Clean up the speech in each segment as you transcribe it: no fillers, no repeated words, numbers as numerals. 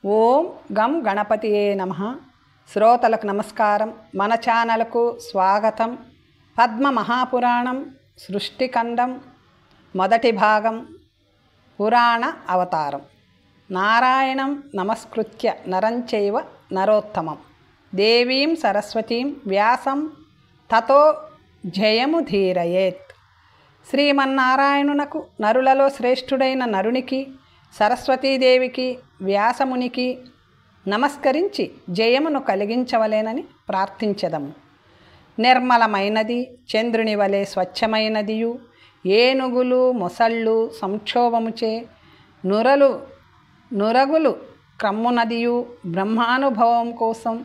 ఓం గం గణపతియే నమః. శ్రోతలకు నమస్కారం. మన ఛానల్కు స్వాగతం. పద్మ మహాపురాణం సృష్టిఖండం మొదటి భాగం పురాణ అవతారం. నారాయణం నమస్కృత్య నరం చైవ నరోత్తమం దేవీం సరస్వతీం వ్యాసం తతో జయముధీరయేత్. శ్రీమన్నారాయణునకు నరులలో శ్రేష్ఠుడైన నరునికి సరస్వతీదేవికి వ్యాసమునికి నమస్కరించి జయమును కలిగించవలేనని ప్రార్థించెదము. నిర్మలమైనది చంద్రుని వలె స్వచ్ఛమైనదియు, ఏనుగులు మొసళ్ళు సంక్షోభముచే నురగులు క్రమ్మునదియు, బ్రహ్మానుభవం కోసం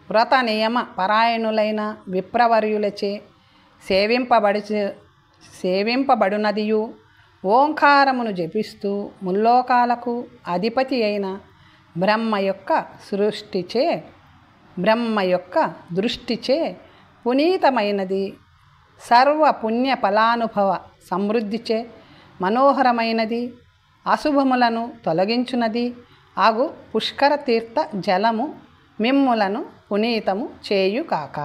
వ్రత నియమ పరాయణులైన విప్రవర్యులచే సేవింపబడునదియు, ఓంకారమును జపిస్తూ ముల్లోకాలకు అధిపతి అయిన బ్రహ్మ యొక్క దృష్టిచే పునీతమైనది, సర్వ పుణ్య ఫలానుభవ సమృద్ధిచే మనోహరమైనది, అశుభములను తొలగించునది అగు పుష్కర తీర్థ జలము మిమ్ములను పునీతము చేయుకాక.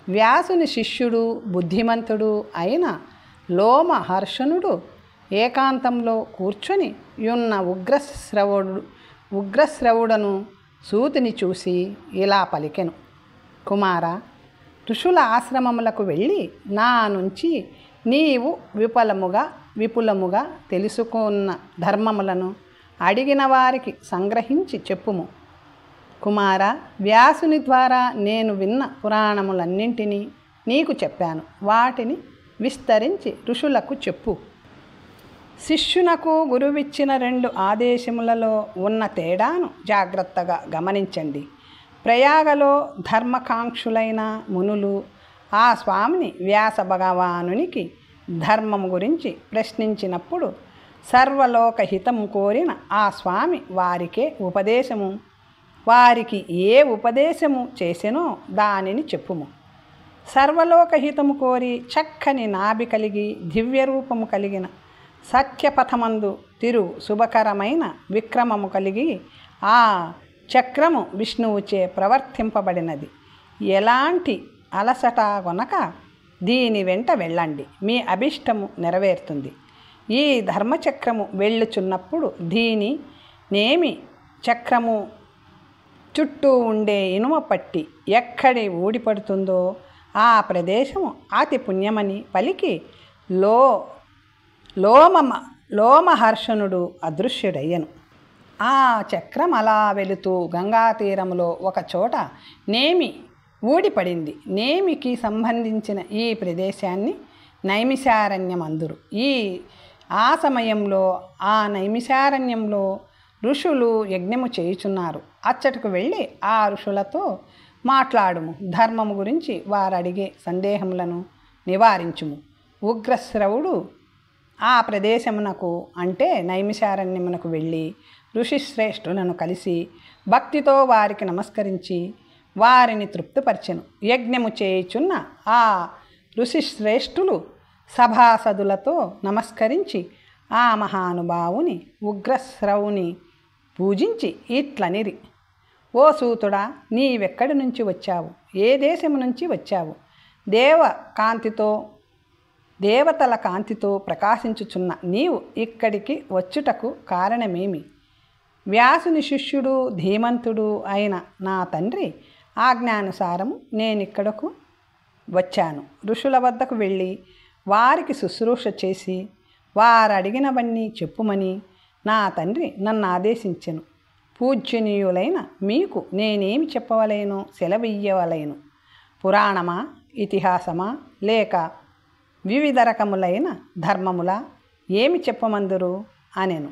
వ్యాసుని శిష్యుడు బుద్ధిమంతుడు అయిన లోమహర్షణుడు ఏకాంతంలో కూర్చొని యున్న ఉగ్రశ్రవుడను సూతిని చూసి ఇలా పలికెను. కుమార, ఋషుల ఆశ్రమములకు వెళ్ళి నా నుంచి నీవు విపులముగా తెలుసుకున్న ధర్మములను అడిగిన వారికి సంగ్రహించి చెప్పుము. కుమార, వ్యాసుని ద్వారా నేను విన్న పురాణములన్నింటినీ నీకు చెప్పాను. వాటిని విస్తరించి ఋషులకు చెప్పు. శిష్యునకు గురువిచ్చిన 2 ఆదేశములలో ఉన్న తేడాను జాగ్రత్తగా గమనించండి. ప్రయాగలో ధర్మకాంక్షులైన మునులు ఆ స్వామిని వ్యాస భగవానునికి ధర్మము గురించి ప్రశ్నించినప్పుడు సర్వలోకహితము కోరిన ఆ స్వామి వారికి ఏ ఉపదేశము చేసెనో దానిని చెప్పుము. సర్వలోకహితము కోరి చక్కని నాభి కలిగి దివ్యరూపము కలిగిన సత్యపథమందు శుభకరమైన విక్రమము కలిగి ఆ చక్రము విష్ణువుచే ప్రవర్తింపబడినది. ఎలాంటి అలసట కొనక దీని వెంట వెళ్ళండి, మీ అభిష్టము నెరవేరుతుంది. ఈ ధర్మచక్రము వెళ్ళుచున్నప్పుడు దీని నేమి చక్రము చుట్టూ ఉండే ఇనుమ పట్టి ఎక్కడి ఊడిపడుతుందో ఆ ప్రదేశము అతి పుణ్యమని పలికి లోమహర్షణుడు అదృశ్యుడయ్యను. ఆ చక్రం అలా వెళుతూ గంగాతీరములో ఒక చోట నేమి ఊడిపడింది. నేమికి సంబంధించిన ఈ ప్రదేశాన్ని నైమిషారణ్యమందురు. ఆ సమయంలో ఆ నైమిషారణ్యంలో ఋషులు యజ్ఞము చేయుచున్నారు. అచ్చటకు వెళ్ళి ఆ ఋషులతో మాట్లాడుము. ధర్మము గురించి వారు అడిగే సందేహములను నివారించుము. ఉగ్రశ్రవుడు ఆ ప్రదేశమునకు అంటే నైమిషారణ్యమునకు వెళ్ళి ఋషిశ్రేష్ఠులను కలిసి భక్తితో వారికి నమస్కరించి వారిని తృప్తిపరిచెను. యజ్ఞము చేయుచున్న ఆ ఋషిశ్రేష్ఠులు సభాసదులతో నమస్కరించి ఆ మహానుభావుని ఉగ్రశ్రవుని పూజించి ఇట్లనిరి. ఓ సూతుడా, నీవెక్కడి నుంచి వచ్చావు? ఏ దేశము నుంచి వచ్చావు? దేవతల కాంతితో ప్రకాశించుచున్న నీవు ఇక్కడికి వచ్చుటకు కారణమేమి? వ్యాసుని శిష్యుడు ధీమంతుడు అయిన నా తండ్రి ఆజ్ఞానుసారము నేనిక్కడకు వచ్చాను. ఋషుల వద్దకు వెళ్ళి వారికి శుశ్రూష చేసి వారడిగినవన్నీ చెప్పుమని నా తండ్రి నన్ను ఆదేశించెను. పూజ్యనీయులైన మీకు నేనేమి చెప్పవలేనో సెలవియ్యవలేను. పురాణమా, ఇతిహాసమా, లేక వివిధ రకములైన ధర్మములా, ఏమి చెప్పమందురు అనెను.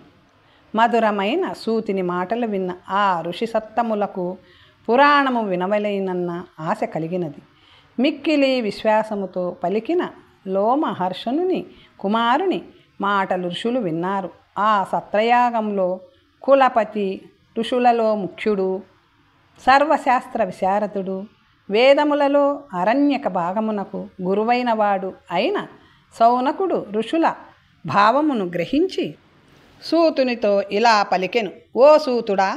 మధురమైన సూతిని మాటలు విన్న ఆ ఋషి సత్తములకు పురాణము వినవలేనన్న ఆశ కలిగినది. మిక్కిలి విశ్వాసముతో పలికిన లోమహర్షణుని కుమారుని మాటలు ఋషులు విన్నారు. ఆ సత్రయాగంలో కులపతి, ఋషులలో ముఖ్యుడు, సర్వశాస్త్ర విశారదుడు, వేదములలో అరణ్యక భాగమునకు గురువైనవాడు అయిన సౌనకుడు ఋషుల భావమును గ్రహించి సూతునితో ఇలా పలికెను. ఓ సూతుడా,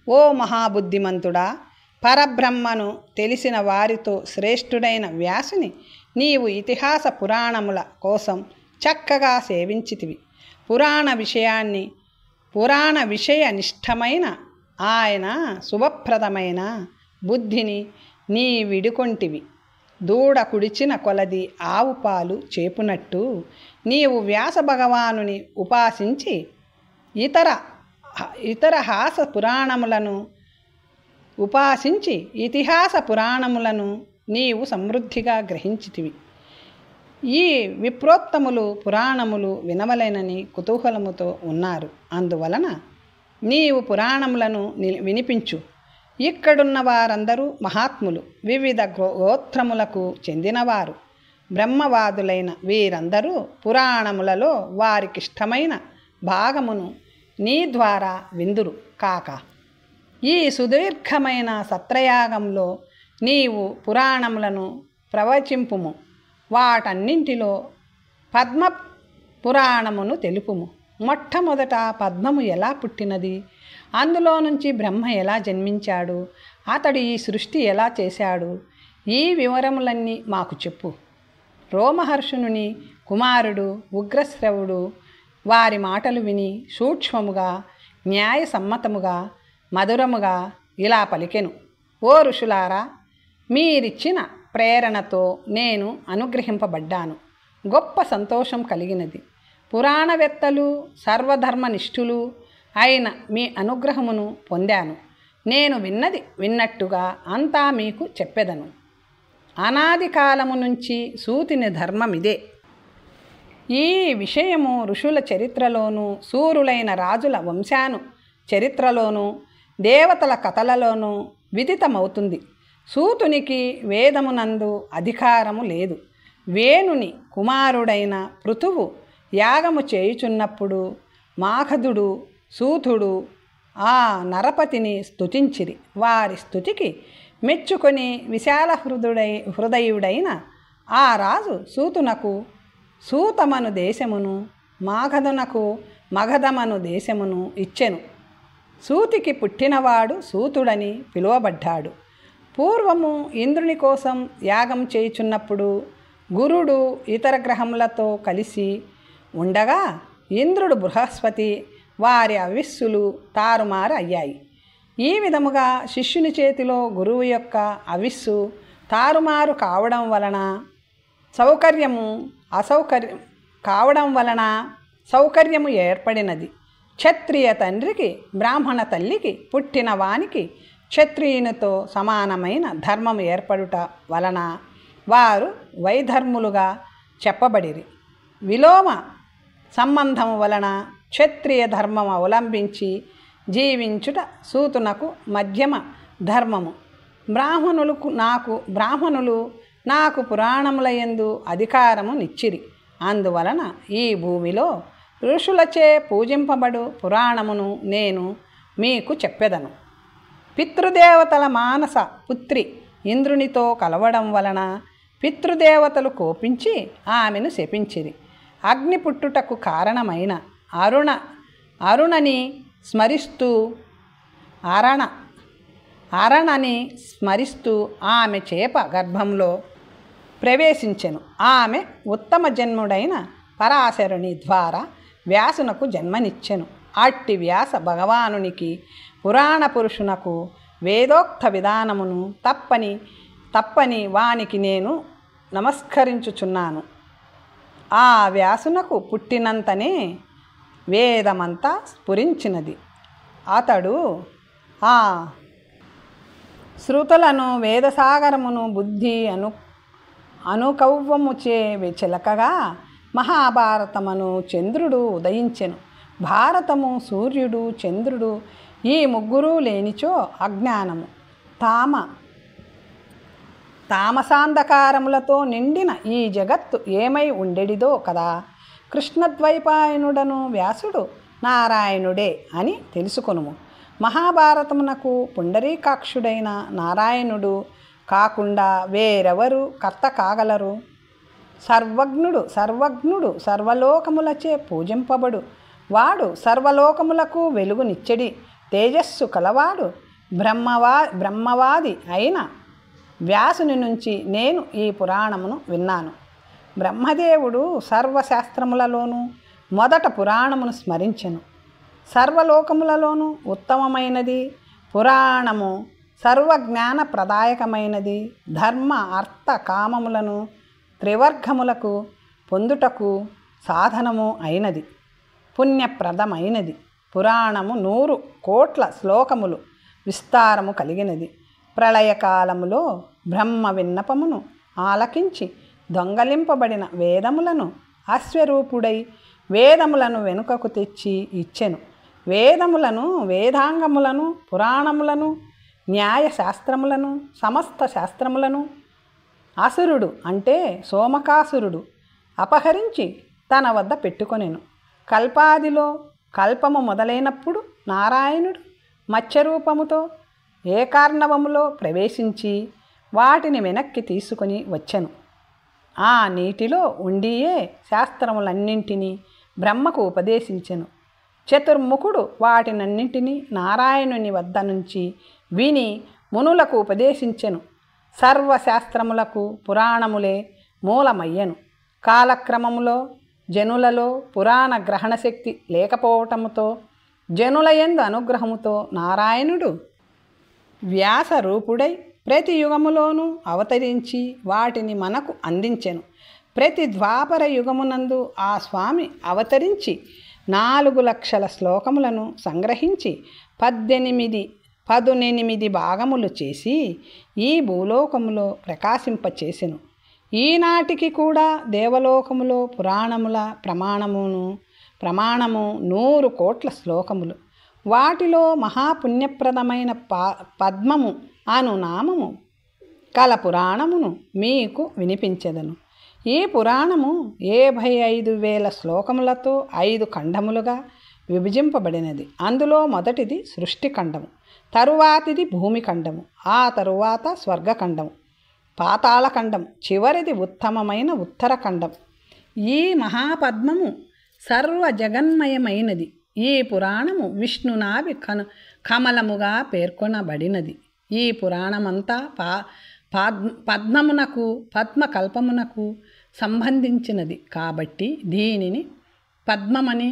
ఓ మహాబుద్ధిమంతుడా, పరబ్రహ్మను తెలిసిన వారితో శ్రేష్ఠుడైన వ్యాసుని నీవు ఇతిహాస పురాణముల కోసం చక్కగా సేవించితివి. పురాణ విషయనిష్టమైన ఆయన శుభప్రదమైన బుద్ధిని నీ విడుకొంటివి. దూడ కుడిచిన కొలది ఆవు పాలు చేపునట్టు నీవు వ్యాస భగవానుని ఉపాసించి ఇతిహాస పురాణములను నీవు సమృద్ధిగా గ్రహించితివి. ఈ విప్రోత్తములు పురాణములు వినవలెనని కుతూహలముతో ఉన్నారు. అందువలన నీవు పురాణములను వినిపించు. ఇక్కడున్న వారందరూ మహాత్ములు, వివిధ గోత్రములకు చెందినవారు. బ్రహ్మవాదులైన వీరందరూ పురాణములలో వారికిష్టమైన భాగమును నీ ద్వారా విందురు కాక. ఈ సుదీర్ఘమైన సత్రయాగంలో నీవు పురాణములను ప్రవచింపుము. వాటన్నింటిలో పద్మ పురాణమును తెలుపుము. మొట్టమొదట పద్మము ఎలా పుట్టినది, అందులో నుంచి బ్రహ్మ ఎలా జన్మించాడు, అతడు ఈ సృష్టి ఎలా చేశాడు, ఈ వివరములన్నీ మాకు చెప్పు. రోమహర్షునుని కుమారుడు ఉగ్రశ్రవుడు వారి మాటలు విని సూక్ష్మముగా, న్యాయసమ్మతముగా, మధురముగా ఇలా పలికెను. ఓ ఋషులారా, మీరిచ్చిన ప్రేరణతో నేను అనుగ్రహింపబడ్డాను. గొప్ప సంతోషం కలిగినది. పురాణవేత్తలు సర్వధర్మనిష్ఠులు అయిన మీ అనుగ్రహమును పొందాను. నేను విన్నది విన్నట్టుగా అంతా మీకు చెప్పెదను. అనాది కాలము నుంచి సూతిని ధర్మమిదే. ఈ విషయము ఋషుల చరిత్రలోనూ, సూరులైన రాజుల వంశాను చరిత్రలోనూ, దేవతల కథలలోనూ విదితమవుతుంది. సూతునికి వేదమునందు అధికారము లేదు. వేణుని కుమారుడైన పృథువు యాగము చేయుచున్నప్పుడు మాగధుడు, సూతుడు ఆ నరపతిని స్తుతించిరి. వారి స్తుతికి మెచ్చుకొని విశాల హృదయుడైన ఆ రాజు సూతునకు సూతమను దేశమును, మాగధునకు మగధమను దేశమును ఇచ్చెను. సూతికి పుట్టినవాడు సూతుడని పిలువబడ్డాడు. పూర్వము ఇంద్రుని కోసం యాగం చేయుచున్నప్పుడు గురుడు ఇతర గ్రహములతో కలిసి ఉండగా ఇంద్రుడు, బృహస్పతి వారి అవిస్సులు తారుమారు అయ్యాయి. ఈ విధముగా శిష్యుని చేతిలో గురువు యొక్క అవిస్సు తారుమారు కావడం వలన సౌకర్యము ఏర్పడినది. క్షత్రియ తండ్రికి బ్రాహ్మణ తల్లికి పుట్టిన వానికి క్షత్రియునితో సమానమైన ధర్మం ఏర్పడుట వలన వారు వైధర్ములుగా చెప్పబడిరి. విలోమ సంబంధము వలన క్షత్రియ ధర్మం అవలంబించి జీవించుట సూతునకు మధ్యమ ధర్మము. బ్రాహ్మణులు నాకు పురాణములయందు అధికారము నిచ్చిరి. అందువలన ఈ భూమిలో ఋషులచే పూజింపబడు పురాణమును నేను మీకు చెప్పెదను. పితృదేవతల మానస పుత్రి ఇంద్రునితో కలవడం వలన పితృదేవతలు కోపించి ఆమెను శపించిరి. అగ్ని పుట్టుటకు కారణమైన అరుణని స్మరిస్తూ ఆమె చేప గర్భంలో ప్రవేశించెను. ఆమె ఉత్తమ జన్ముడైన పరాశరుని ద్వారా వ్యాసునకు జన్మనిచ్చెను. అట్టి వ్యాస భగవానునికి పురాణ పురుషునకు వేదోక్త విధానమును తప్పని వానికి నేను నమస్కరించుచున్నాను. ఆ వ్యాసునకు పుట్టినంతనే వేదమంతా స్ఫురించినది. అతడు ఆ శృతులను వేదసాగరమును బుద్ధి అనుకవ్వముచే చిలకగా మహాభారతమును చంద్రుడు ఉదయించెను. భారతము, సూర్యుడు, చంద్రుడు ఈ ముగ్గురు లేనిచో అజ్ఞానము తామసాంధకారములతో నిండిన ఈ జగత్తు ఏమై ఉండెడిదో కదా. కృష్ణద్వైపాయనుడను వ్యాసుడు నారాయణుడే అని తెలుసుకొనుము. మహాభారతమునకు పుండరీకాక్షుడైన నారాయణుడు కాకుండా వేరెవరు కర్త కాగలరు? సర్వజ్ఞుడు సర్వలోకములచే పూజింపబడు వాడు సర్వలోకములకు వెలుగునిచ్చడి తేజస్సు కలవాడు బ్రహ్మవాది అయిన వ్యాసుని నుంచి నేను ఈ పురాణమును విన్నాను. బ్రహ్మదేవుడు సర్వశాస్త్రములలోనూ మొదట పురాణమును స్మరించెను. సర్వలోకములలోనూ ఉత్తమమైనది పురాణము, సర్వజ్ఞానప్రదాయకమైనది, ధర్మ అర్థ కామములను త్రివర్గములకు పొందుటకు సాధనము అయినది, పుణ్యప్రదమైనది. పురాణము 100 కోట్ల శ్లోకములు విస్తారము కలిగినది. ప్రళయకాలములో బ్రహ్మ విన్నపమును ఆలకించి దొంగలింపబడిన వేదములను అశ్వరూపుడై వేదములను వెనుకకు తెచ్చి ఇచ్చెను. వేదములను, వేదాంగములను, పురాణములను, న్యాయశాస్త్రములను, సమస్త శాస్త్రములను అసురుడు అంటే సోమకాసురుడు అపహరించి తన వద్ద పెట్టుకొనెను. కల్పాదిలో కల్పము మొదలైనప్పుడు నారాయణుడు మత్స్యరూపముతో ఏకార్ణవములో ప్రవేశించి వాటిని వెనక్కి తీసుకొని వచ్చెను. ఆ నీటిలో ఉండియే శాస్త్రములన్నింటినీ బ్రహ్మకు ఉపదేశించెను. చతుర్ముఖుడు వాటినన్నింటినీ నారాయణుని వద్ద నుంచి విని మునులకు ఉపదేశించెను. సర్వశాస్త్రములకు పురాణములే మూలమయ్యను. కాలక్రమములో జనులలో పురాణ గ్రహణ శక్తి లేకపోవటముతో జనులయందు అనుగ్రహముతో నారాయణుడు వ్యాసరూపుడై ప్రతి యుగములోనూ అవతరించి వాటిని మనకు అందించెను. ప్రతి ద్వాపర యుగమునందు ఆ స్వామి అవతరించి 4 లక్షల శ్లోకములను సంగ్రహించి 18 భాగములు చేసి ఈ భూలోకములో ప్రకాశింపచేసెను. ఈనాటికి కూడా దేవలోకములో పురాణముల ప్రమాణము 100 కోట్ల శ్లోకములు. వాటిలో మహాపుణ్యప్రదమైన పద్మము అను నామము కల పురాణమును మీకు వినిపించెదను. ఈ పురాణము 75,000 శ్లోకములతో 5 ఖండములుగా విభజింపబడినది. అందులో మొదటిది సృష్టిఖండము, తరువాతిది భూమిఖండము, ఆ తరువాత స్వర్గఖండము, పాతాళఖండం, చివరిది ఉత్తమమైన ఉత్తరఖండం. ఈ మహాపద్మము సర్వజగన్మయమైనది. ఈ పురాణము విష్ణునాభి కమలముగా పేర్కొనబడినది. ఈ పురాణమంతా పద్మమునకు పద్మకల్పమునకు సంబంధించినది కాబట్టి దీనిని పద్మమని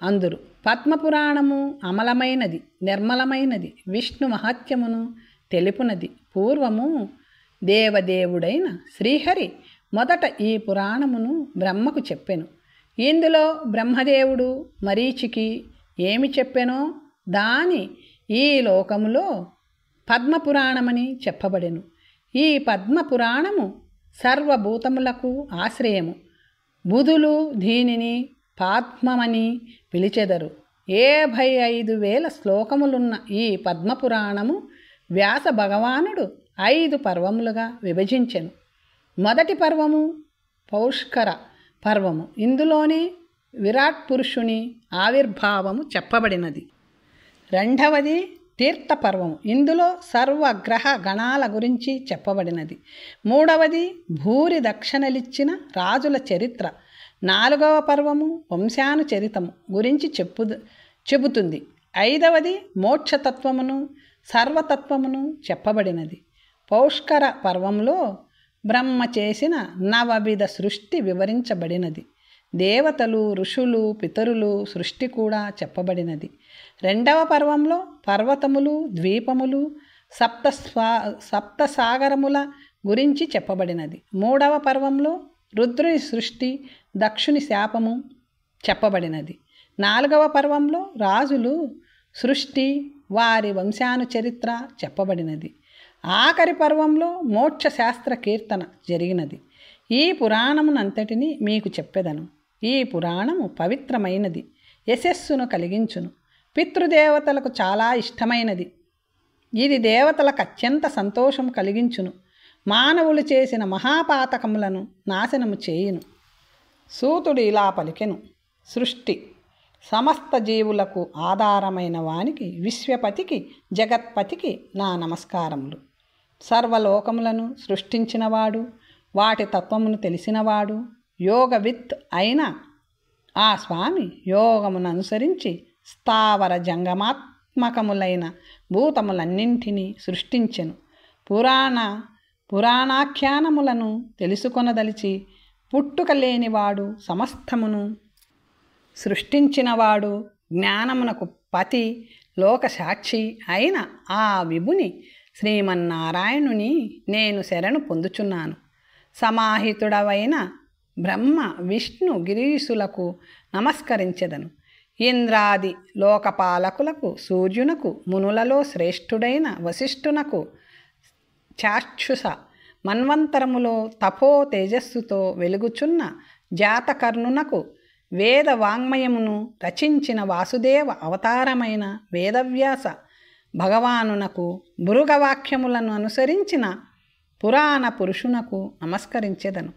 అందురు. పద్మపురాణము అమలమైనది, నిర్మలమైనది, విష్ణు మహత్యమును తెలుపునది. పూర్వము దేవదేవుడైన శ్రీహరి మొదట ఈ పురాణమును బ్రహ్మకు చెప్పెను. ఇందులో బ్రహ్మదేవుడు మరీచికి ఏమి చెప్పెనో దాని ఈ లోకములో పద్మపురాణమని చెప్పబడెను. ఈ పద్మపురాణము సర్వభూతములకు ఆశ్రయము. బుధులు దీనిని పద్మమని పిలిచెదరు. 75,000 శ్లోకములున్న ఈ పద్మపురాణము వ్యాస భగవానుడు 5 పర్వములుగా విభజించెను. మొదటి పర్వము పౌష్కర పర్వము. ఇందులోనే విరాట్ పురుషుని ఆవిర్భావము చెప్పబడినది. రెండవది తీర్థపర్వము. ఇందులో సర్వగ్రహ గణాల గురించి చెప్పబడినది. మూడవది భూరి దక్షిణలిచ్చిన రాజుల చరిత్ర. 4వ పర్వము వంశానుచరితము గురించి చెబుతుంది. 5వది మోక్షతత్వమును సర్వతత్వమును చెప్పబడినది. పౌష్కర పర్వంలో బ్రహ్మ చేసిన 9 సృష్టి వివరించబడినది. దేవతలు, ఋషులు, పితరులు సృష్టి కూడా చెప్పబడినది. 2వ పర్వంలో పర్వతములు, ద్వీపములు, సప్తసాగరముల గురించి చెప్పబడినది. 3వ పర్వంలో రుద్రుని సృష్టి, దక్షుని శాపము చెప్పబడినది. 4వ పర్వంలో రాజులు సృష్టి, వారి వంశానుచరిత్ర చెప్పబడినది. ఆఖరి పర్వంలో మోక్షశాస్త్ర కీర్తన జరిగినది. ఈ పురాణమునంతటిని మీకు చెప్పెదను. ఈ పురాణము పవిత్రమైనది, యశస్సును కలిగించును, పితృదేవతలకు చాలా ఇష్టమైనది. ఇది దేవతలకు అత్యంత సంతోషం కలిగించును, మానవులు చేసిన మహాపాతకములను నాశనము చేయును. సూతుడు ఇలా పలికెను. సృష్టి సమస్త జీవులకు ఆధారమైన వానికి, విశ్వపతికి, జగత్పతికి నా నమస్కారములు. సర్వలోకములను సృష్టించినవాడు, వాటి తత్వమును తెలిసినవాడు, యోగవిత్ అయిన ఆ స్వామి యోగమును అనుసరించి స్థావర జంగమాత్మ చిదాత్మకములైన భూతములన్నింటినీ సృష్టించెను. పురాణాఖ్యానములను తెలుసుకొనదలిచి పుట్టుక లేనివాడు, సమస్తమును సృష్టించినవాడు, జ్ఞానమునకు పతి, లోకసాక్షి అయిన ఆ విభుని శ్రీమన్నారాయణుని నేను శరణు పొందుచున్నాను. సమాహితుడవైన బ్రహ్మ విష్ణు గిరీశులకు నమస్కరించెదను. ఇంద్రాది లోకపాలకులకు, సూర్యునకు, మునులలో శ్రేష్ఠుడైన వశిష్ఠునకు, చాక్షుష మన్వంతరములో తపో తేజస్సుతో వెలుగుచున్న జాతకర్ణునకు, వేద వాంగ్మయమును రచించిన వాసుదేవ అవతారమైన వేదవ్యాస భగవానునకు, భృగవాక్యములను అనుసరించిన పురాణ పురుషునకు నమస్కరించెదను.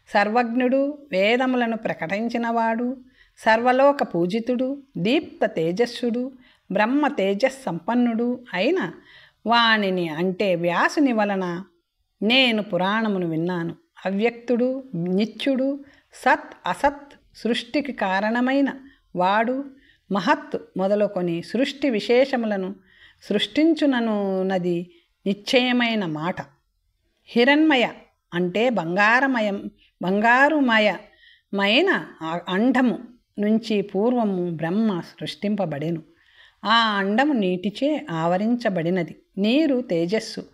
సర్వజ్ఞుడు, వేదములను ప్రకటించినవాడు, సర్వలోక పూజితుడు, దీప్త తేజస్సుడు, బ్రహ్మ తేజస్సంపన్నుడు అయిన వానిని అంటే వ్యాసుని వలన నేను పురాణమును విన్నాను. అవ్యక్తుడు, నిత్యుడు, సత్ అసత్ సృష్టికి కారణమైన వాడు, మహత్ మొదలుకొని సృష్టి విశేషములను సృష్టించుననున్నది నిశ్చయమైన మాట. హిరణ్మయ అంటే బంగారుమయమైన అండము నుంచి పూర్వము బ్రహ్మ సృష్టింపబడెను. ఆ అండము నీటిచే ఆవరించబడినది, నీరు తేజస్సు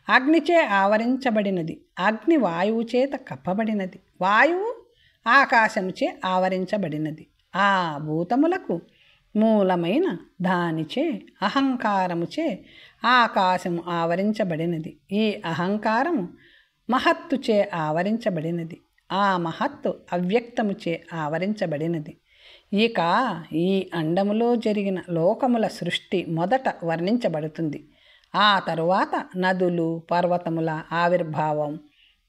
అగ్నిచే ఆవరించబడినది, అగ్ని వాయువు చేత కప్పబడినది, వాయువు ఆకాశముచే ఆవరించబడినది. ఆ భూతములకు మూలమైన దానిచే అహంకారముచే ఆకాశము ఆవరించబడినది. ఈ అహంకారము మహత్తుచే ఆవరించబడినది, ఆ మహత్తు అవ్యక్తముచే ఆవరించబడినది. ఇక ఈ అండములో జరిగిన లోకముల సృష్టి మొదట వర్ణించబడుతుంది. ఆ తరువాత నదులు, పర్వతముల ఆవిర్భావం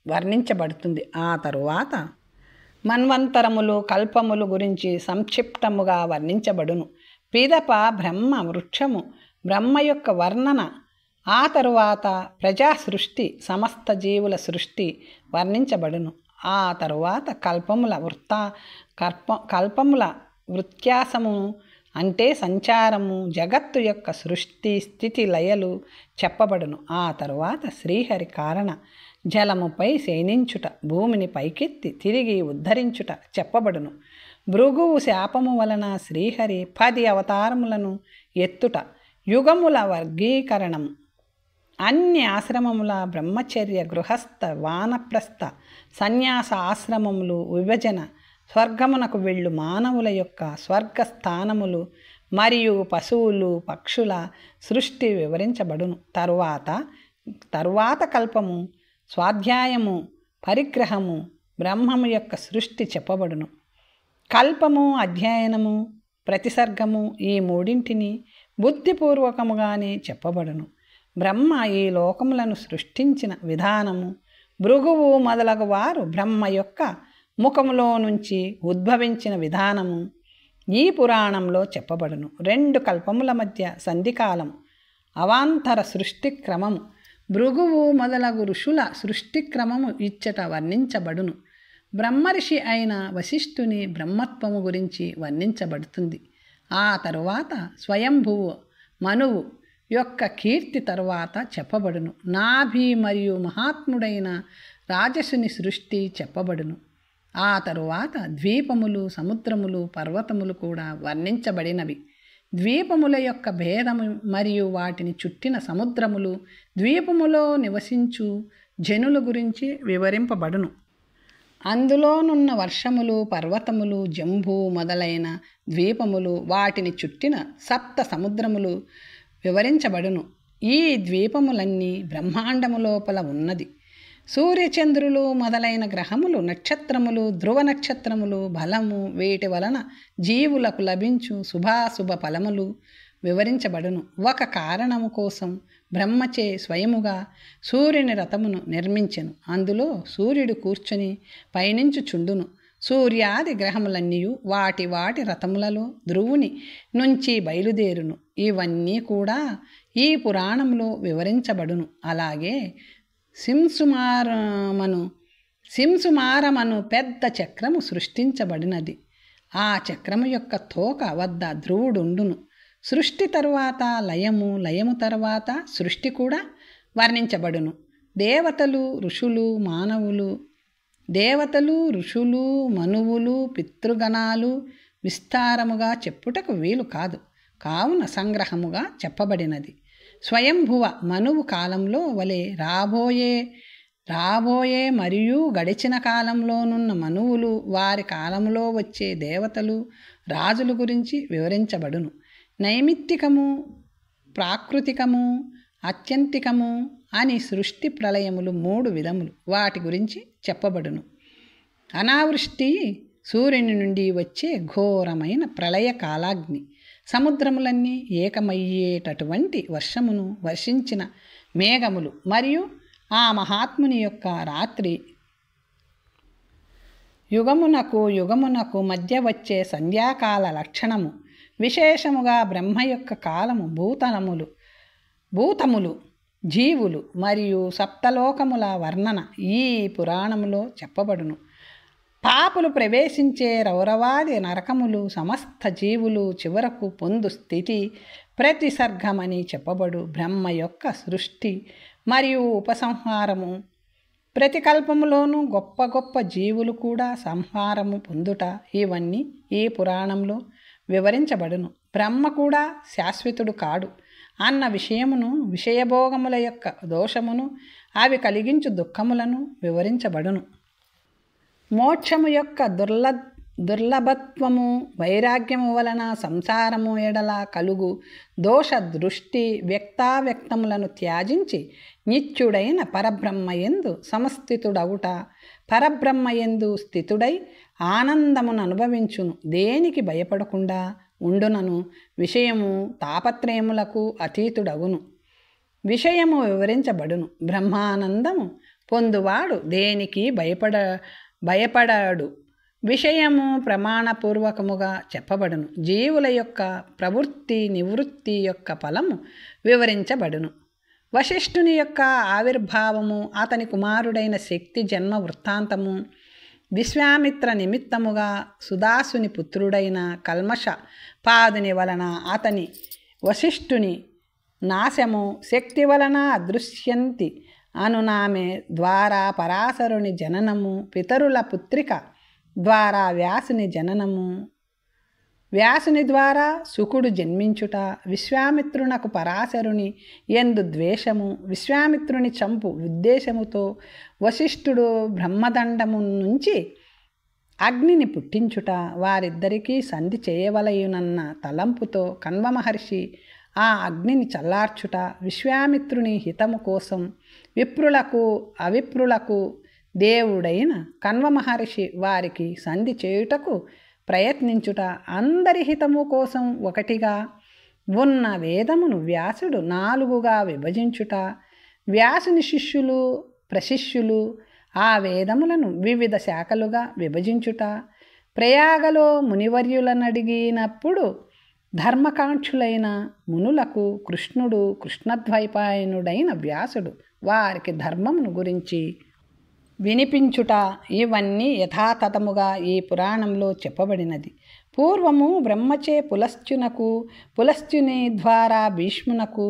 వర్ణించబడుతుంది. ఆ తరువాత మన్వంతరములు, కల్పములు గురించి సంక్షిప్తముగా వర్ణించబడును. పిదప బ్రహ్మ వృక్షము, బ్రహ్మ యొక్క వర్ణన, ఆ తరువాత ప్రజా సృష్టి, సమస్త జీవుల సృష్టి వర్ణించబడును. ఆ తరువాత కల్పముల వృత్యాసము అంటే సంచారము, జగత్తు యొక్క సృష్టి, స్థితి, లయలు చెప్పబడును. ఆ తరువాత శ్రీహరి కారణ జలముపై శయనించుట, భూమిని పైకెత్తి తిరిగి ఉద్ధరించుట చెప్పబడును. భృగువు శాపము వలన శ్రీహరి 10 అవతారములను ఎత్తుట, యుగముల వర్గీకరణం, అన్ని ఆశ్రమముల బ్రహ్మచర్య, గృహస్థ, వానప్రస్థ, సన్యాస ఆశ్రమములు విభజన, స్వర్గమునకు వెళ్ళు మానవుల యొక్క స్వర్గస్థానములు మరియు పశువులు, పక్షుల సృష్టి వివరించబడును. తరువాత కల్పము, స్వాధ్యాయము, పరిగ్రహము, బ్రహ్మము యొక్క సృష్టి చెప్పబడును. కల్పము, అధ్యయనము, ప్రతిసర్గము ఈ మూడింటిని బుద్ధిపూర్వకముగానే చెప్పబడును. బ్రహ్మ ఈ లోకములను సృష్టించిన విధానము, భృగువు మొదలగు వారు బ్రహ్మ యొక్క ముఖములో నుంచి ఉద్భవించిన విధానము ఈ పురాణంలో చెప్పబడును. 2 కల్పముల మధ్య సంధికాలము, అవాంతర సృష్టి క్రమము, భృగువు మొదలగు ఋషుల సృష్టి క్రమము ఇచ్చట వర్ణించబడును. బ్రహ్మర్షి అయిన వశిష్ఠుని బ్రహ్మత్వము గురించి వర్ణించబడుతుంది. ఆ తరువాత స్వయంభువు మనువు యొక్క కీర్తి తరువాత చెప్పబడును. నాభి మరియు మహాత్ముడైన రాజసుని సృష్టి చెప్పబడును. ఆ తరువాత ద్వీపములు, సముద్రములు, పర్వతములు కూడా వర్ణించబడినవి. ద్వీపముల యొక్క భేదము మరియు వాటిని చుట్టిన సముద్రములు, ద్వీపములో నివసించు జనుల గురించి వివరింపబడును. అందులోనున్న వర్షములు, పర్వతములు, జంబు మొదలైన ద్వీపములు, వాటిని చుట్టిన 7 సముద్రములు వివరించబడును. ఈ ద్వీపములన్నీ బ్రహ్మాండము లోపల ఉన్నది. సూర్యచంద్రులు మొదలైన గ్రహములు, నక్షత్రములు, ధ్రువ నక్షత్రములు, బలము, వీటి వలన జీవులకు లభించు శుభాశుభ ఫలములు వివరించబడును. ఒక కారణము కోసం బ్రహ్మచే స్వయముగా సూర్యుని రథమును నిర్మించెను. అందులో సూర్యుడు కూర్చొని పయనించుచుండును. సూర్యాది గ్రహములన్నీ వాటి వాటి రథములలో ధ్రువుని నుంచి బయలుదేరును. ఇవన్నీ కూడా ఈ పురాణంలో వివరించబడును. అలాగే సింసుమారమను పెద్ద చక్రము సృష్టించబడినది. ఆ చక్రము యొక్క తోక వద్ద ధ్రువుడుండును. సృష్టి తరువాత లయము, లయము తరువాత సృష్టి కూడా వర్ణించబడును. దేవతలు, ఋషులు, మనువులు, పితృగణాలు విస్తారముగా చెప్పుటకు వీలు కాదు. కావున సంగ్రహముగా చెప్పబడినది. స్వయంభువ మనువు కాలంలో వలె రాబోయే మరియు గడిచిన కాలంలోనున్న మనువులు, వారి కాలంలో వచ్చే దేవతలు, రాజుల గురించి వివరించబడును. నైమిత్తికము, ప్రాకృతికము, అత్యంతికము అని సృష్టి ప్రళయములు 3 విధములు. వాటి గురించి చెప్పబడును. అనావృష్టి సూర్యుని నుండి వచ్చే ఘోరమైన ప్రళయ కాలాగ్ని, సముద్రములన్నీ ఏకమయ్యేటటువంటి వర్షమును వర్షించిన మేఘములు, మరియు ఆ మహాత్ముని యొక్క రాత్రి యుగమునకు మధ్య వచ్చే సంధ్యాకాల లక్షణము, విశేషముగా బ్రహ్మ యొక్క కాలము, భూతములు, జీవులు మరియు సప్తలోకముల వర్ణన ఈ పురాణములో చెప్పబడును. పాపులు ప్రవేశించే రౌరవాది నరకములు, సమస్త జీవులు చివరకు పొందు స్థితి ప్రతిసర్గమని చెప్పబడు బ్రహ్మ యొక్క సృష్టి మరియు ఉపసంహారము, ప్రతికల్పములోనూ గొప్ప గొప్ప జీవులు కూడా సంహారము పొందుట, ఇవన్నీ ఈ పురాణంలో వివరించబడును. బ్రహ్మ కూడా శాశ్వతుడు కాడు అన్న విషయమును, విషయభోగముల యొక్క దోషమును, అవి కలిగించు దుఃఖములను వివరించబడును. మోక్షము యొక్క దుర్లభత్వము, వైరాగ్యము వలన సంసారము ఎడల కలుగు దోష దృష్టి, వ్యక్తావ్యక్తములను త్యాజించి నిత్యుడైన పరబ్రహ్మయందు సమస్థితుడవుట, పరబ్రహ్మయందు స్థితుడై ఆనందమును అనుభవించును. దేనికి భయపడకుండా ఉండునను, విషయము తాపత్రయములకు అతీతుడగును. విషయము వివరించబడును. బ్రహ్మానందము పొందువాడు దేనికి భయపడాడు. విషయము ప్రమాణపూర్వకముగా చెప్పబడును. జీవుల యొక్క ప్రవృత్తి నివృత్తి యొక్క ఫలము వివరించబడును. వశిష్ఠుని యొక్క ఆవిర్భావము, అతని కుమారుడైన శక్తి జన్మ వృత్తాంతము, విశ్వామిత్ర నిమిత్తముగా సుదాసుని పుత్రుడైన కల్మష పాదుని వలన అతని వశిష్ఠుని నాశము, శక్తి వలన అదృశ్యంతి అనునామె ద్వారా పరాశరుని జననము, పితరుల పుత్రిక ద్వారా వ్యాసుని జననము, వ్యాసుని ద్వారా శుకుడు జన్మించుట, విశ్వామిత్రునకు పరాశరుని యందు ద్వేషము, విశ్వామిత్రుని చంపు ఉద్దేశముతో వశిష్ఠుడు బ్రహ్మదండము నుంచి అగ్నిని పుట్టించుట, వారిద్దరికీ సంధి చేయవలయునన్న తలంపుతో కణ్వ మహర్షి ఆ అగ్నిని చల్లార్చుట, విశ్వామిత్రుని హితము కోసం విప్రులకు అవిప్రులకు దేవుడైన కణ్వ మహర్షి వారికి సంధి చేయుటకు ప్రయత్నించుట, అందరి హితము కోసం ఒకటిగా ఉన్న వేదమును వ్యాసుడు 4గా విభజించుట, వ్యాసుని శిష్యులు ప్రశిష్యులు ఆ వేదములను వివిధ శాఖలుగా విభజించుట, ప్రయాగలో మునివర్యులనడిగినప్పుడు ధర్మకాంక్షులైన మునులకు కృష్ణుడు, కృష్ణద్వైపాయనుడైన వ్యాసుడు వారికి ధర్మమును గురించి వినిపించుట, ఇవన్నీ యథాతథముగా ఈ పురాణంలో చెప్పబడినది. పూర్వము బ్రహ్మచే పులస్త్యుని ద్వారా భీష్మునకు,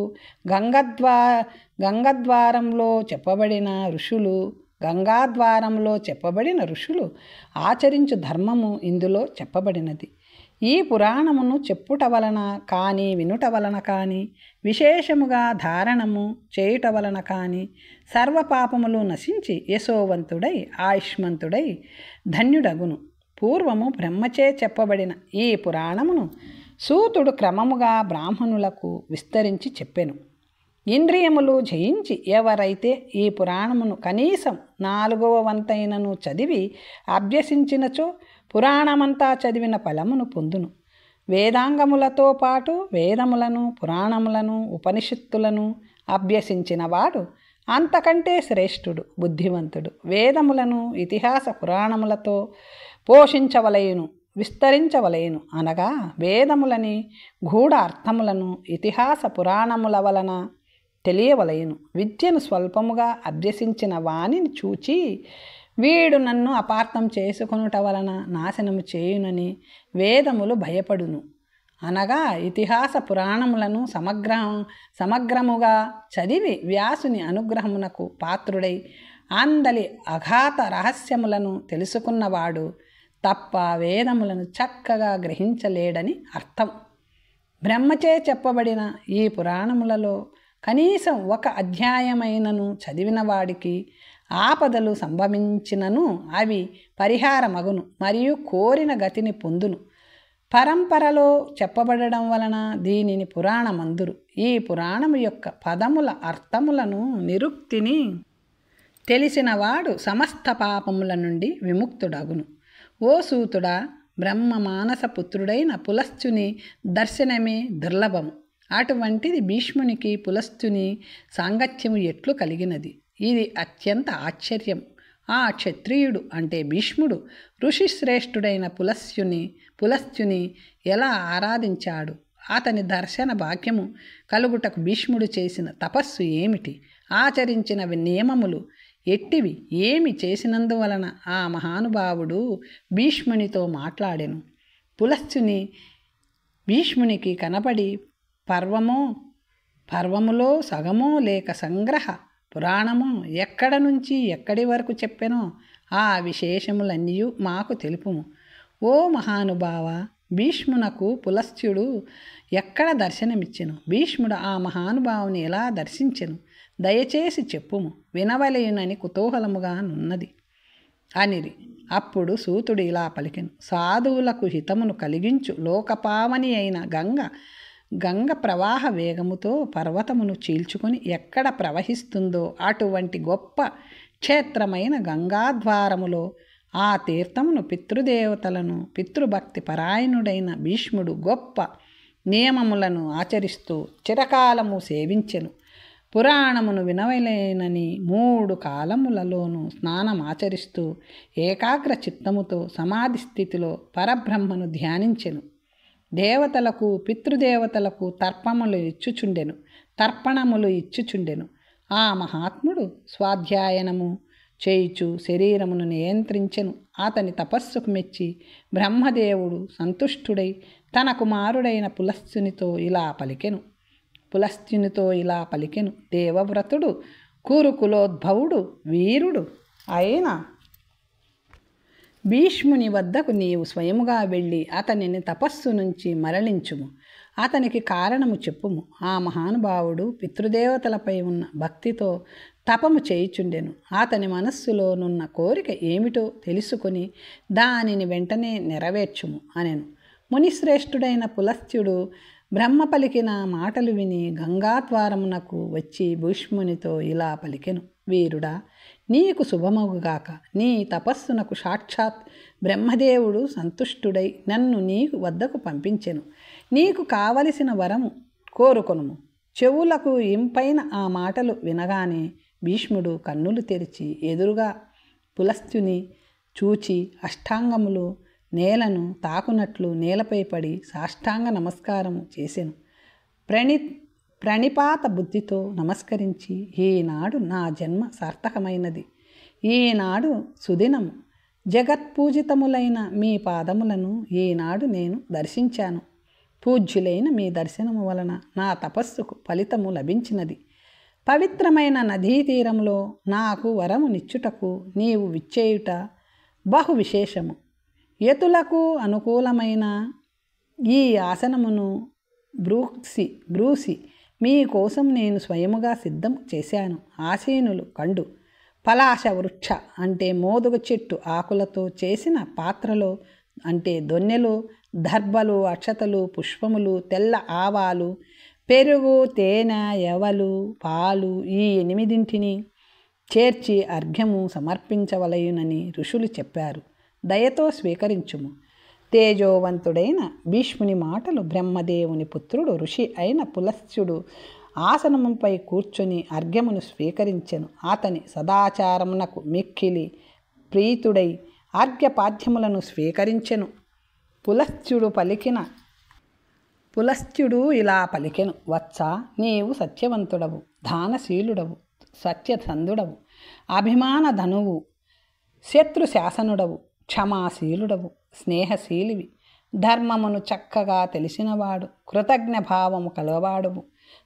గంగాద్వారంలో చెప్పబడిన ఋషులు ఆచరించు ధర్మము ఇందులో చెప్పబడినది. ఈ పురాణమును చెప్పుట వలన కానీ, వినుట వలన కానీ, విశేషముగా ధారణము చేయుట వలన కానీ సర్వపాపములు నశించి యశోవంతుడై ఆయుష్మంతుడై ధన్యుడగును. పూర్వము బ్రహ్మచే చెప్పబడిన ఈ పురాణమును సూతుడు క్రమముగా బ్రాహ్మణులకు విస్తరించి చెప్పెను. ఇంద్రియములు జయించి ఎవరైతే ఈ పురాణమును కనీసం 4వ వంతైనను చదివి అభ్యసించినచో పురాణమంతా చదివిన ఫలమును పొందును. వేదాంగములతో పాటు వేదములను, పురాణములను, ఉపనిషత్తులను అభ్యసించిన వాడు అంతకంటే శ్రేష్ఠుడు, బుద్ధివంతుడు. వేదములను ఇతిహాస పురాణములతో పోషించవలయును, విస్తరించవలయును. అనగా వేదములని గూఢ అర్థములను ఇతిహాస పురాణముల వలన తెలియవలయును. విద్యను స్వల్పముగా అభ్యసించిన వానిని చూచి వీడు నన్ను అపార్థం చేసుకొనుట వలన నాశనము చేయునని వేదములు భయపడును. అనగా ఇతిహాస పురాణములను సమగ్రముగా చదివి వ్యాసుని అనుగ్రహమునకు పాత్రుడై అందలి అఘాత రహస్యములను తెలుసుకున్నవాడు తప్ప వేదములను చక్కగా గ్రహించలేడని అర్థం. బ్రహ్మచే చెప్పబడిన ఈ పురాణములలో కనీసం ఒక అధ్యాయమైనను చదివిన వాడికి ఆపదలు సంభవించినను అవి పరిహారమగును మరియు కోరిన గతిని పొందును. పరంపరలో చెప్పబడడం వలన దీనిని పురాణమందురు. ఈ పురాణము యొక్క పదముల అర్థములను నిరుక్తిని తెలిసినవాడు సమస్త పాపముల నుండి విముక్తుడగును. ఓ సూతుడా, బ్రహ్మ మానస పుత్రుడైన పులస్త్యుని దర్శనమే దుర్లభము. అటువంటిది భీష్మునికి పులస్త్యుని సాంగత్యము ఎట్లు కలిగినది? ఇది అత్యంత ఆశ్చర్యం. ఆ క్షత్రియుడు అంటే భీష్ముడు ఋషిశ్రేష్ఠుడైన పులస్త్యుని ఎలా ఆరాధించాడు? అతని దర్శన భాగ్యము కలుగుటకు భీష్ముడు చేసిన తపస్సు ఏమిటి? ఆచరించిన నియమములు ఎట్టివి? ఏమి చేసినందువలన ఆ మహానుభావుడు భీష్మునితో మాట్లాడెను? పులస్త్యుని భీష్మునికి కనపడి పర్వములో సగమో లేక సంగ్రహ పురాణము ఎక్కడ నుంచి ఎక్కడి వరకు చెప్పెనో ఆ విశేషములన్నీ మాకు తెలుపుము. ఓ మహానుభావ, భీష్మునకు పులస్త్యుడు ఎక్కడ దర్శనమిచ్చెను? భీష్ముడు ఆ మహానుభావుని ఎలా దర్శించెను? దయచేసి చెప్పుము, వినవలేనని కుతూహలముగా నున్నది అనిరి. అప్పుడు సూతుడు ఇలా పలికెను: సాధువులకు హితమును కలిగించు లోకపావని అయిన గంగ ప్రవాహ వేగముతో పర్వతమును చీల్చుకొని ఎక్కడ ప్రవహిస్తుందో అటువంటి గొప్ప క్షేత్రమైన గంగాద్వారములో ఆ తీర్థమును పితృదేవతలను పితృభక్తి పరాయణుడైన భీష్ముడు గొప్ప నియమములను ఆచరిస్తూ చిరకాలము సేవించెను. పురాణమును వినవలేనని 3 కాలములలోనూ స్నానమాచరిస్తూ ఏకాగ్ర చిత్తముతో సమాధి స్థితిలో పరబ్రహ్మను ధ్యానించెను. దేవతలకు పితృదేవతలకు తర్పణములు ఇచ్చుచుండెను. ఆ మహాత్ముడు స్వాధ్యాయనము చేయుచు శరీరమును నియంత్రించెను. అతని తపస్సుకు మెచ్చి బ్రహ్మదేవుడు సంతుష్టుడై తన కుమారుడైన పులస్త్యునితో ఇలా పలికెను: దేవవ్రతుడు కురుకులోద్భవుడు వీరుడు అయిన భీష్ముని వద్దకు నీవు స్వయముగా వెళ్ళి అతనిని తపస్సు నుంచి మరలించుము. అతనికి కారణము చెప్పుము. ఆ మహానుభావుడు పితృదేవతలపై ఉన్న భక్తితో తపము చేయుచుండెను. అతని మనస్సులోనున్న కోరిక ఏమిటో తెలుసుకొని దానిని వెంటనే నెరవేర్చుము అనెను. మునిశ్రేష్ఠుడైన పులస్త్యుడు బ్రహ్మ పలికిన మాటలు విని గంగాద్వారమునకు వచ్చి భీష్మునితో ఇలా పలికెను: వీరుడా, నీకు శుభమగుగాక. నీ తపస్సునకు సాక్షాత్ బ్రహ్మదేవుడు సంతుష్టుడై నన్ను నీకు వద్దకు పంపించెను. నీకు కావలసిన వరము కోరుకొనుము. చెవులకు ఇంపైన ఆ మాటలు వినగానే భీష్ముడు కన్నులు తెరిచి ఎదురుగా పులస్త్యుని చూచి అష్టాంగములు నేలను తాకునట్లు నేలపై పడి సాష్టాంగ నమస్కారము చేసెను. ప్రణిపాత బుద్ధితో నమస్కరించి, ఈనాడు నా జన్మ సార్థకమైనది. ఈనాడు సుదినము. జగత్పూజితములైన మీ పాదములను ఈనాడు నేను దర్శించాను. పూజ్యులైన మీ దర్శనము వలన నా తపస్సుకు ఫలితము లభించినది. పవిత్రమైన నదీ తీరంలో నాకు వరము నిచ్చుటకు నీవు విచ్చేయుట బహు విశేషము. యతులకు అనుకూలమైన ఈ ఆసనమును బ్రూసి మీకోసం నేను స్వయముగా సిద్ధం చేశాను. ఆసీనులు కండు. పలాశ వృక్ష అంటే మోదుగ చెట్టు ఆకులతో చేసిన పాత్రలో అంటే దొన్నెలో దర్భలు, అక్షతలు, పుష్పములు, తెల్ల ఆవాలు, పెరుగు, తేనె, యవలు, పాలు ఈ 8 చేర్చి అర్ఘ్యము సమర్పించవలయునని ఋషులు చెప్పారు. దయతో స్వీకరించుము. తేజోవంతుడైన భీష్ముని మాటలు బ్రహ్మదేవుని పుత్రుడు ఋషి అయిన పులస్త్యుడు ఆసనముపై కూర్చొని అర్ఘ్యమును స్వీకరించెను. అతని సదాచారమునకు మిక్కిలి ప్రీతుడై అర్ఘ్యపాద్యములను స్వీకరించెను. పులస్త్యుడు ఇలా పలికెను: వత్స, నీవు సత్యవంతుడవు, దానశీలుడవు, సత్యసంధుడవు, అభిమాన ధనువు, శత్రుశాసనుడవు, క్షమాశీలుడవు, స్నేహశీలివి, ధర్మమును చక్కగా తెలిసినవాడు, కృతజ్ఞ భావము కలవాడువు,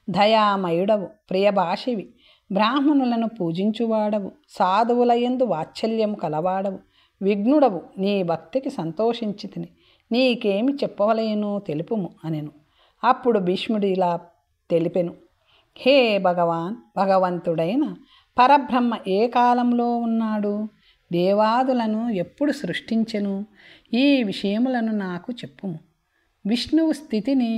దయామయుడవు, ప్రియభాషివి, బ్రాహ్మణులను పూజించువాడవు, సాధువులయందు వాత్సల్యము కలవాడవు, విఘ్నుడవు, నీ భక్తికి సంతోషించి తిని నీకేమి చెప్పవలయనో తెలుపుము అనెను. అప్పుడు భీష్ముడు ఇలా తెలిపెను. హే భగవాన్, భగవంతుడైన పరబ్రహ్మ ఏ కాలంలో ఉన్నాడు? దేవాదులను ఎప్పుడు సృష్టించెను? ఈ విషయములను నాకు చెప్పుము. విష్ణువు స్థితిని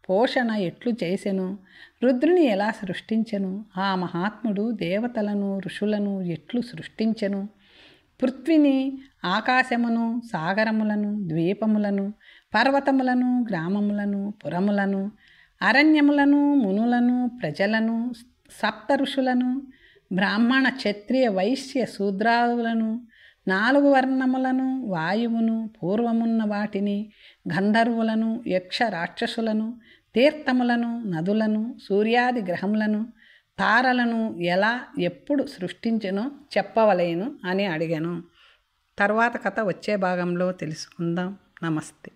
పోషణ ఎట్లు చేసెను? రుద్రుని ఎలా సృష్టించెను? ఆ మహాత్ముడు దేవతలను ఋషులను ఎట్లు సృష్టించెను? పృథ్విని, ఆకాశమును, సాగరములను, ద్వీపములను, పర్వతములను, గ్రామములను, పురములను, అరణ్యములను, మునులను, ప్రజలను, సప్త ఋషులను, బ్రాహ్మణ, క్షత్రియ, వైశ్య, శూద్రాదులను, 4 వర్ణములను, వాయువును, పూర్వమున్న వాటిని, గంధర్వులను, యక్ష రాక్షసులను, తీర్థములను, నదులను, సూర్యాది గ్రహములను, తారలను ఎలా ఎప్పుడు సృష్టించెనో చెప్పవలేను అని అడిగాను. తర్వాత కథ వచ్చే భాగంలో తెలుసుకుందాం. నమస్తే.